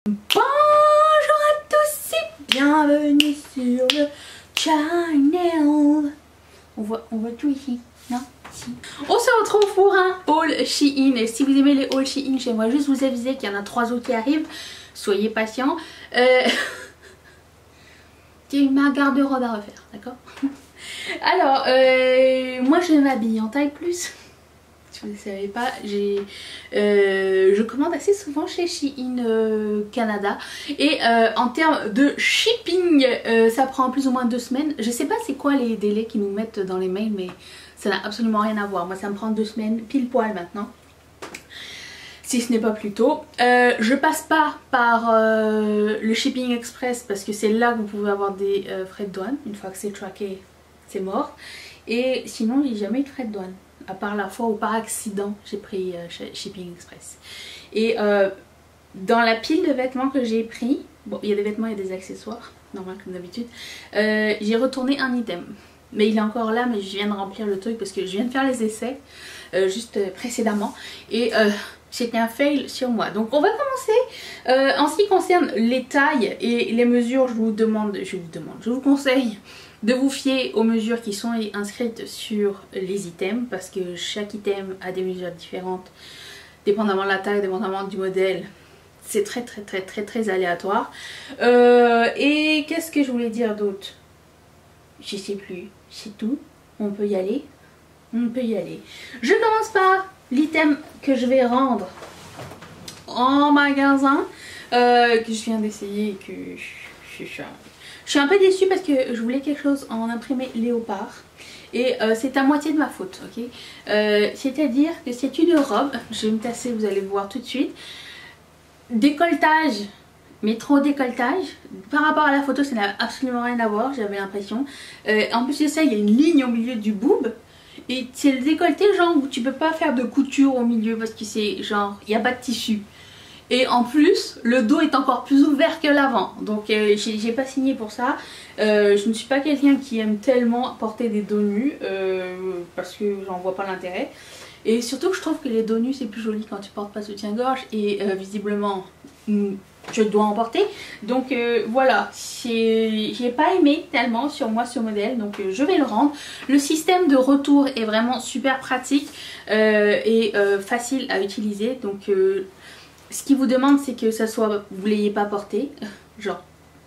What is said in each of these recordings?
Bonjour à tous et bienvenue sur le channel. On voit tout ici, non? Si. On se retrouve pour un haul Shein. Et si vous aimez les hauls Shein, j'aimerais juste vous aviser qu'il y en a 3 autres qui arrivent. Soyez patients. J'ai ma garde-robe à refaire, d'accord? Alors, moi je m'habille en taille plus. Si vous ne savez pas, je commande assez souvent chez Shein Canada. Et en termes de shipping, ça prend plus ou moins 2 semaines. Je sais pas c'est quoi les délais qu'ils nous mettent dans les mails, mais ça n'a absolument rien à voir. Moi ça me prend 2 semaines, pile poil maintenant. Si ce n'est pas plus tôt. Je passe pas par le shipping express parce que c'est là que vous pouvez avoir des frais de douane. Une fois que c'est traqué, c'est mort. Et sinon j'ai jamais eu de frais de douane. À part la fois où par accident j'ai pris Shipping Express. Et dans la pile de vêtements que j'ai pris, bon il y a des vêtements et des accessoires, normal comme d'habitude, j'ai retourné un item. Mais il est encore là, mais je viens de remplir le truc parce que je viens de faire les essais juste précédemment. Et c'était un fail sur moi. Donc on va commencer. En ce qui concerne les tailles et les mesures, je vous conseille de vous fier aux mesures qui sont inscrites sur les items parce que chaque item a des mesures différentes dépendamment de la taille, dépendamment du modèle. C'est très aléatoire. Et qu'est-ce que je voulais dire d'autre? Je sais plus. C'est tout. On peut y aller. On peut y aller. Je commence par l'item que je vais rendre en magasin que je viens d'essayer et que je suis un peu déçue parce que je voulais quelque chose en imprimé léopard. Et c'est à moitié de ma faute, ok? C'est-à-dire que c'est une robe, je vais me tasser, vous allez le voir tout de suite. Décolletage, mais trop décolletage. Par rapport à la photo, ça n'a absolument rien à voir, j'avais l'impression. En plus de ça, il y a une ligne au milieu du boob. Et c'est le décolleté genre où tu peux pas faire de couture au milieu parce que c'est genre, il n'y a pas de tissu. Et en plus, le dos est encore plus ouvert que l'avant. Donc j'ai pas signé pour ça. Je ne suis pas quelqu'un qui aime tellement porter des dos nus parce que j'en vois pas l'intérêt. Et surtout que je trouve que les dos nus c'est plus joli quand tu portes pas soutien-gorge. Et visiblement, je dois en porter. Donc voilà, j'ai pas aimé tellement sur moi ce modèle. Donc je vais le rendre. Le système de retour est vraiment super pratique et facile à utiliser. Donc ce qui vous demande c'est que ça soit, vous ne l'ayez pas porté, genre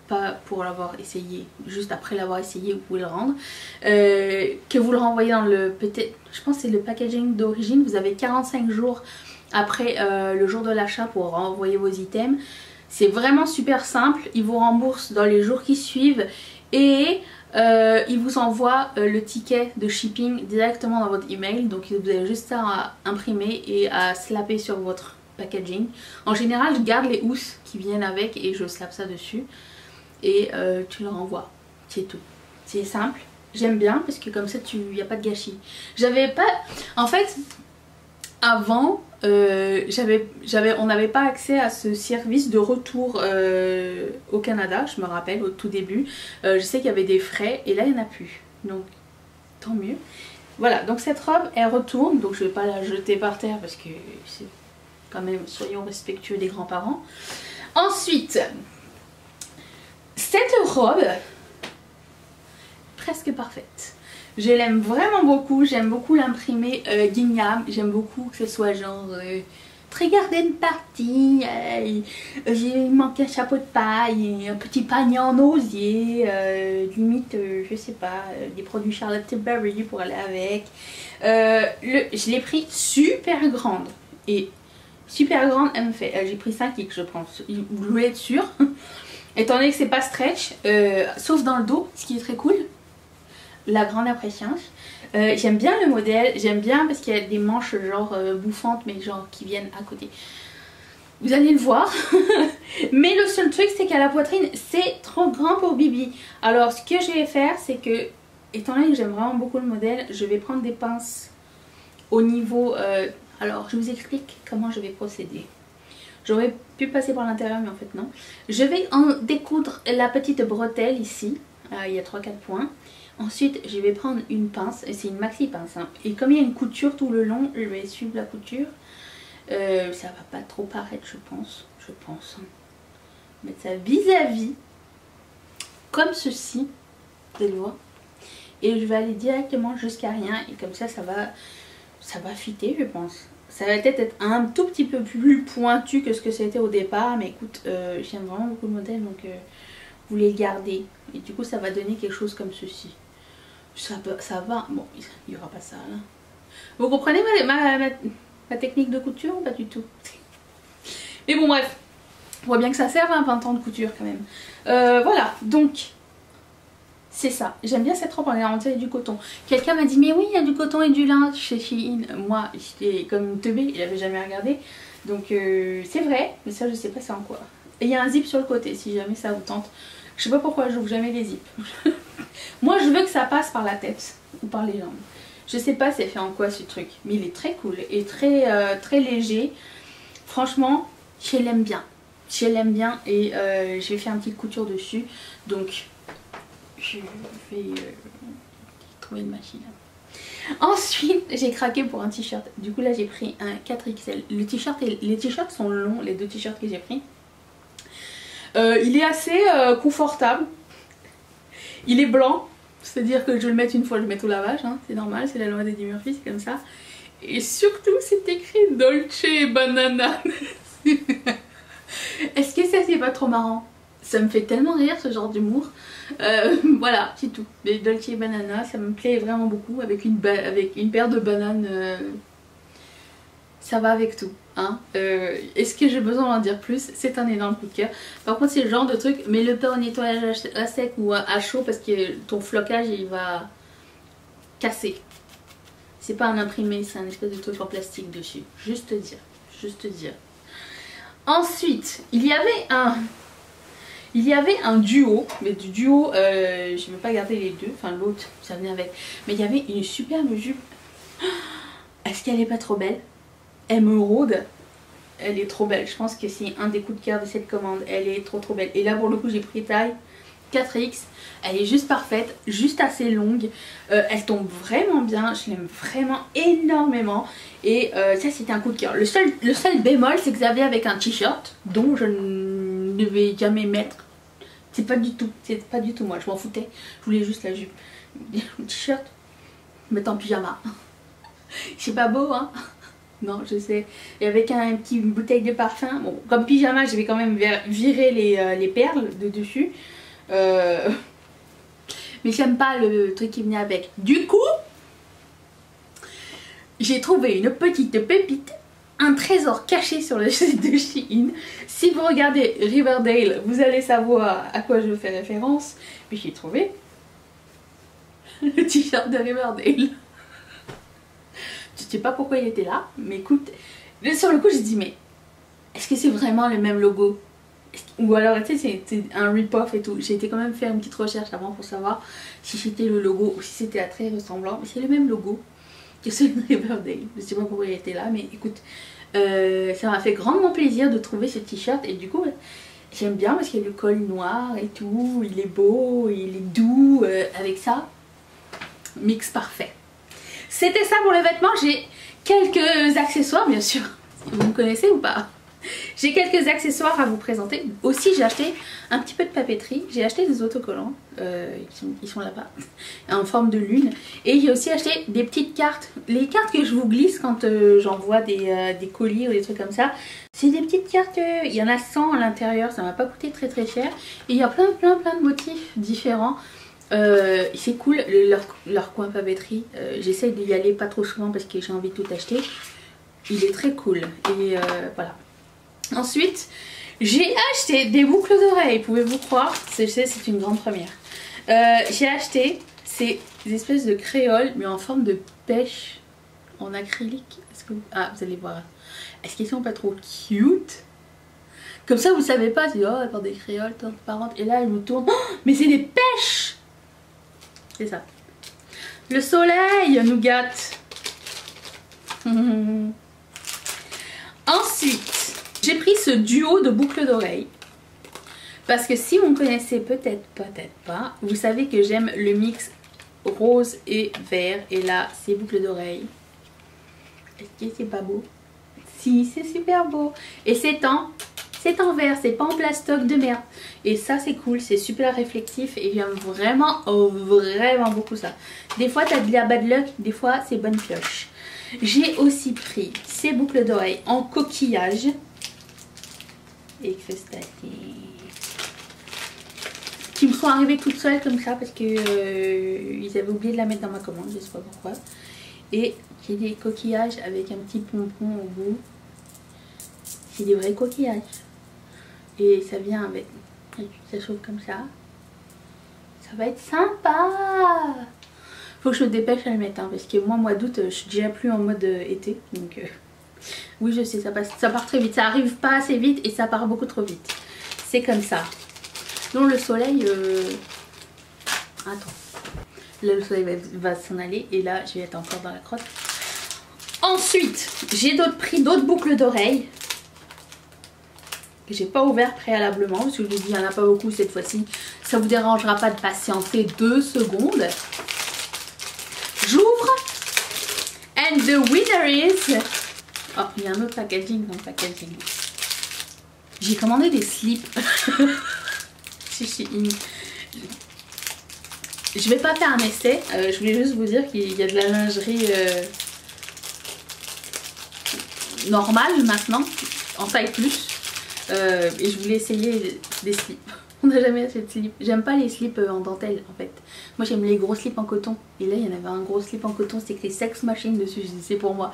pas pour l'avoir essayé, juste après l'avoir essayé vous pouvez le rendre, que vous le renvoyez dans le, peut-être, je pense que c'est le packaging d'origine, vous avez 45 jours après le jour de l'achat pour renvoyer vos items. C'est vraiment super simple, ils vous remboursent dans les jours qui suivent et il vous envoie le ticket de shipping directement dans votre email, donc vous avez juste ça à imprimer et à slapper sur votre packaging. En général je garde les housses qui viennent avec et je slappe ça dessus et tu le renvoies, c'est tout, c'est simple, j'aime bien parce que comme ça il n'y a pas de gâchis. J'avais pas, en fait avant on n'avait pas accès à ce service de retour au Canada, je me rappelle au tout début, je sais qu'il y avait des frais et là il n'y en a plus, donc tant mieux. Voilà, donc cette robe elle retourne, donc je vais pas la jeter par terre parce que c'est quand même, soyons respectueux des grands-parents. Ensuite, cette robe, presque parfaite. Je l'aime vraiment beaucoup, j'aime beaucoup l'imprimer Gingham, j'aime beaucoup que ce soit genre très garden party, il manque un chapeau de paille, un petit panier en osier, limite, je sais pas, des produits Charlotte Tilbury pour aller avec. Je l'ai pris super grande et super grande, elle me fait, j'ai pris 5 X je pense, vous voulez être sûr, étant donné que c'est pas stretch, sauf dans le dos, ce qui est très cool, la grande impression. J'aime bien le modèle, j'aime bien parce qu'il y a des manches genre bouffantes mais genre qui viennent à côté. Vous allez le voir, mais le seul truc c'est qu'à la poitrine c'est trop grand pour Bibi. Alors ce que je vais faire c'est que, étant donné que j'aime vraiment beaucoup le modèle, je vais prendre des pinces au niveau... alors je vous explique comment je vais procéder. J'aurais pu passer par l'intérieur mais en fait non. Je vais en découdre la petite bretelle ici, il y a 3-4 points. Ensuite je vais prendre une pince, c'est une maxi pince hein. Et comme il y a une couture tout le long, je vais suivre la couture. Ça va pas trop paraître je pense. mettre ça vis-à-vis, comme ceci, vous allez voir. Et je vais aller directement jusqu'à rien, et comme ça, ça va fitter, je pense. Ça va peut-être être un tout petit peu plus pointu que ce que c'était au départ, mais écoute, j'aime vraiment beaucoup le modèle, donc vous les gardez. Et du coup, ça va donner quelque chose comme ceci. Ça va, bon, il n'y aura pas ça là. Vous comprenez ma technique de couture ou pas du tout? Mais bon, bref, on voit bien que ça sert à 20 ans de couture quand même. Voilà, donc c'est ça. J'aime bien cette robe en garantie du coton. Quelqu'un m'a dit, mais oui, il y a du coton et du lin chez Shein. Moi, j'étais comme une teubée, il avait jamais regardé. Donc c'est vrai, mais ça, je sais pas c'est en quoi. Et il y a un zip sur le côté, si jamais ça vous tente. Je sais pas pourquoi j'ouvre jamais les zips. Moi, je veux que ça passe par la tête ou par les jambes. Je sais pas c'est fait en quoi ce truc, mais il est très cool et très léger. Franchement, je l'aime bien. Je l'aime bien et je vais faire une petite couture dessus. Donc, je vais trouver une machine. Ensuite, j'ai craqué pour un t-shirt. Du coup, là, j'ai pris un 4XL. Les t-shirts sont longs, les deux t-shirts que j'ai pris. Il est assez confortable. Il est blanc. C'est-à-dire que je vais le mettre une fois, je le mets au lavage, hein, c'est normal, c'est la loi d'Eddie Murphy, c'est comme ça. Et surtout, c'est écrit Dolce et Banana. Est-ce que ça, c'est pas trop marrant? Ça me fait tellement rire ce genre d'humour. Voilà, c'est tout. Les Dolce et Banana, ça me plaît vraiment beaucoup. Avec une paire de bananes, ça va avec tout. Hein. Est-ce que j'ai besoin d'en dire plus? C'est un énorme coup de cœur. Par contre, c'est le genre de truc, mets-le pas au nettoyage à sec ou à chaud parce que ton flocage il va casser. C'est pas un imprimé, c'est un espèce de truc en plastique dessus. Juste te dire, juste te dire. Ensuite, il y avait un duo, mais du duo, je ne vais pas garder les deux, enfin l'autre, ça venait avec. Mais il y avait une superbe jupe. Est-ce qu'elle est pas trop belle? Émeraude, elle est trop belle. Je pense que c'est un des coups de cœur de cette commande. Elle est trop belle. Et là pour le coup j'ai pris taille 4X. Elle est juste parfaite, juste assez longue. Elle tombe vraiment bien. Je l'aime vraiment énormément. Et ça c'était un coup de cœur. Le seul bémol c'est que ça vient avec un t-shirt dont je ne vais jamais mettre. C'est pas du tout moi. Je m'en foutais. Je voulais juste la jupe. Le t-shirt, mettre en pyjama. C'est pas beau hein. Non, je sais. Et avec une petite bouteille de parfum. Bon, comme pyjama, je vais quand même virer les perles de dessus. Mais j'aime pas le truc qui venait avec. Du coup, j'ai trouvé une petite pépite. Un trésor caché sur le site de Shein. Si vous regardez Riverdale, vous allez savoir à quoi je fais référence. Mais j'ai trouvé le t-shirt de Riverdale. Je sais pas pourquoi il était là, mais écoute, sur le coup j'ai dit mais est-ce que c'est vraiment le même logo? Ou alors tu sais c'est un rip-off et tout. J'ai été quand même faire une petite recherche avant pour savoir si c'était le logo ou si c'était très ressemblant. Mais c'est le même logo que celui de Riverdale. Je sais pas pourquoi il était là, mais écoute, ça m'a fait grandement plaisir de trouver ce t-shirt et du coup j'aime bien parce qu'il y a le col noir et tout, il est beau, il est doux, avec ça, mix parfait. C'était ça pour les vêtements. J'ai quelques accessoires bien sûr. Vous me connaissez ou pas? J'ai quelques accessoires à vous présenter. Aussi j'ai acheté un petit peu de papeterie. J'ai acheté des autocollants. Ils sont là-bas. En forme de lune. Et j'ai aussi acheté des petites cartes. Les cartes que je vous glisse quand j'envoie des colis ou des trucs comme ça. C'est des petites cartes. Il y en a 100 à l'intérieur. Ça m'a pas coûté très cher. Et il y a plein de motifs différents. C'est cool leur coin papeterie. J'essaye d'y aller pas trop souvent parce que j'ai envie de tout acheter. Il est très cool et voilà. Ensuite j'ai acheté des boucles d'oreilles, pouvez-vous croire? C'est une grande première. J'ai acheté ces espèces de créoles mais en forme de pêche en acrylique. Ah vous allez voir. Est-ce qu'ils sont pas trop cute? Comme ça vous savez pas, c'est oh avoir des créoles transparentes et là je me tourne. Oh, mais c'est des pêches! C'est ça. Le soleil nous gâte. Ensuite, j'ai pris ce duo de boucles d'oreilles. Parce que si vous me connaissez peut-être pas, vous savez que j'aime le mix rose et vert. Et là, ces boucles d'oreilles. Est-ce que c'est pas beau? Si, c'est super beau. Et c'est en c'est en verre, c'est pas en plastoc de merde. Et ça c'est cool, c'est super réflectif et j'aime vraiment, vraiment beaucoup ça. Des fois t'as de la bad luck, des fois c'est bonne pioche. J'ai aussi pris ces boucles d'oreilles en coquillage. Qui me sont arrivées toutes seules comme ça parce que ils avaient oublié de la mettre dans ma commande, je sais pas pourquoi. Et j'ai des coquillages avec un petit pompon au bout. C'est des vrais coquillages. Et ça vient avec... Ça chauffe comme ça. Ça va être sympa. Faut que je me dépêche à le mettre hein, parce que moi mois d'août je suis déjà plus en mode été. Donc oui je sais ça part très vite. Ça arrive pas assez vite et ça part beaucoup trop vite. C'est comme ça. Donc le soleil... Attends. Là le soleil va s'en aller et là je vais être encore dans la crotte. Ensuite j'ai pris d'autres boucles d'oreilles. Que j'ai pas ouvert préalablement parce que je vous dis il n'y en a pas beaucoup cette fois-ci. Ça vous dérangera pas de patienter 2 secondes. J'ouvre. And the winner is... Oh, il y a un autre packaging dans le packaging. J'ai commandé des slips. Je vais pas faire un essai. Je voulais juste vous dire qu'il y a de la lingerie normale maintenant. En taille plus. Et je voulais essayer des slips. On n'a jamais assez de slips. J'aime pas les slips en dentelle en fait. Moi j'aime les gros slips en coton. Et là il y en avait un gros slip en coton, c'est écrit sex machine dessus. C'est pour moi.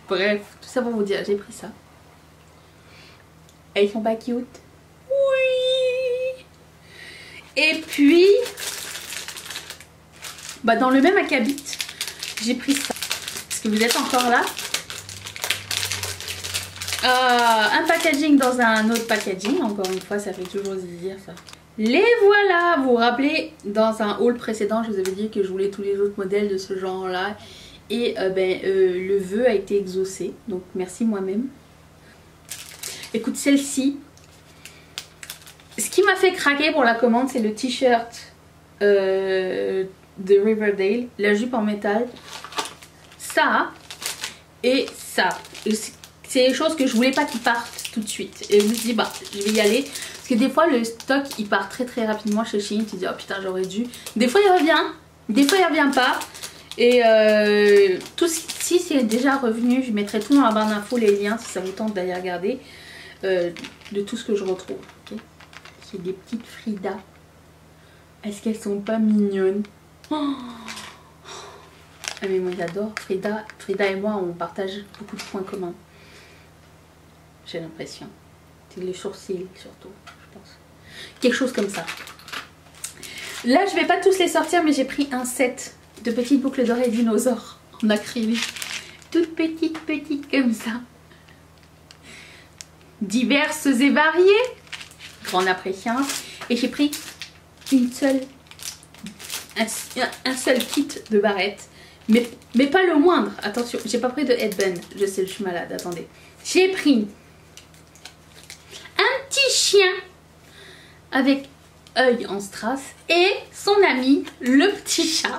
Bref, tout ça pour vous dire, j'ai pris ça. Elles sont pas cute? Oui. Et puis, bah dans le même acabit, j'ai pris ça. Est-ce que vous êtes encore là? Un packaging dans un autre packaging, encore une fois ça fait toujours dire ça. Les voilà, vous vous rappelez dans un haul précédent je vous avais dit que je voulais tous les autres modèles de ce genre là et le vœu a été exaucé, donc merci moi-même. Écoute celle-ci, ce qui m'a fait craquer pour la commande c'est le t-shirt de Riverdale, la jupe en métal, ça et ça. C'est des choses que je voulais pas qu'ils partent tout de suite. Et je me suis dit bah je vais y aller. Parce que des fois le stock il part très très rapidement chez Shein. Tu te dis oh putain j'aurais dû. Des fois il revient. Des fois il revient pas. Et si c'est déjà revenu je mettrai tout dans la barre d'infos les liens si ça vous tente d'aller regarder. De tout ce que je retrouve. Okay, j'ai des petites Frida. Est-ce qu'elles sont pas mignonnes? Oh ah mais moi j'adore Frida. Frida et moi on partage beaucoup de points communs. J'ai l'impression. C'est les sourcils surtout, je pense. Quelque chose comme ça. Là, je vais pas tous les sortir, mais j'ai pris un set de petites boucles d'oreilles dinosaures en acrylique. Toutes petites comme ça. Diverses et variées. Grande appréciation. Et j'ai pris un seul kit de barrettes. Mais pas le moindre. Attention, j'ai pas pris de headband. Je sais, je suis malade. Attendez. J'ai pris un petit chien avec œil en strass et son ami le petit chat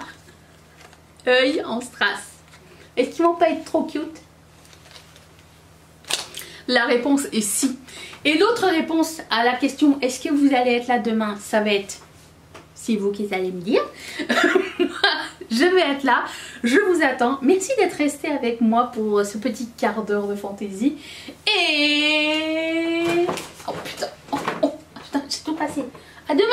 œil en strass. Est-ce qu'ils vont pas être trop cute? La réponse est si. Et l'autre réponse à la question est-ce que vous allez être là demain, ça va être c'est vous qui allez me dire. Je vais être là, je vous attends. Merci d'être resté avec moi pour ce petit quart d'heure de fantaisie. Et... oh putain, oh putain, j'ai tout passé. À demain.